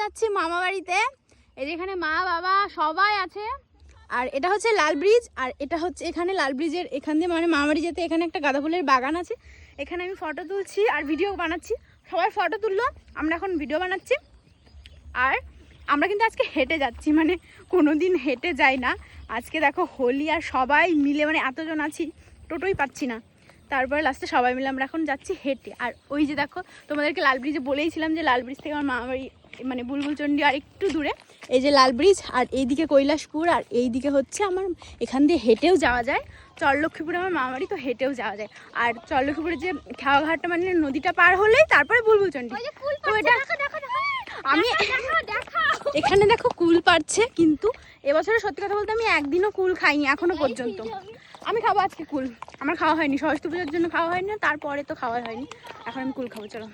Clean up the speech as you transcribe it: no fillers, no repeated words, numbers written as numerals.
যাচ্ছি মামা বাড়িতে। এই যেখানে মা বাবা সবাই আছে। আর এটা হচ্ছে লাল ব্রিজ, আর এটা হচ্ছে এখানে লাল ব্রিজের এখান দিয়ে মানে মামা বাড়ি যেতে এখানে একটা গাঁদা ফুলের বাগান আছে। এখানে আমি ফটো তুলছি আর ভিডিও বানাচ্ছি। সবাই ফটো তুললো, আমরা এখন ভিডিও বানাচ্ছি। আর আমরা কিন্তু আজকে হেঁটে যাচ্ছি, মানে কোনো দিন হেঁটে যাই না। আজকে দেখো হোলি আর সবাই মিলে মানে এতজন আছি, টোটোই পাচ্ছি না। তারপরে লাস্টে সবাই মিলে আমরা এখন যাচ্ছি হেঁটে। আর ওই যে দেখো, তোমাদেরকে লাল ব্রিজে বলেইছিলাম যে লাল ব্রিজ থেকে আমার মামাবাড়ি মানে বুলবুলচন্ডী আর একটু দূরে। এই যে লাল ব্রিজ, আর এইদিকে কৈলাসপুর, আর এইদিকে হচ্ছে আমার এখান দিয়ে হেঁটেও যাওয়া যায় চরলক্ষ্মীপুরে আমার মামাবাড়ি, তো হেঁটেও যাওয়া যায়। আর চরলক্ষ্মীপুরে যে খেওয়াঘাটটা মানে নদীটা পার হলেই তারপরে বুলবুলচন্ডী। তো এটা আমি এখানে দেখো কুল পারছে, কিন্তু এবছরে সত্যি কথা বলতে আমি একদিনও কুল খাইনি এখনো পর্যন্ত। আমি খাবো আজকে কুল, আমার খাওয়া হয়নি, সরস্বতী পুজোর জন্য খাওয়া হয়নি, তারপরে তো খাওয়া হয়নি। এখন আমি কুল খাবো, চলো।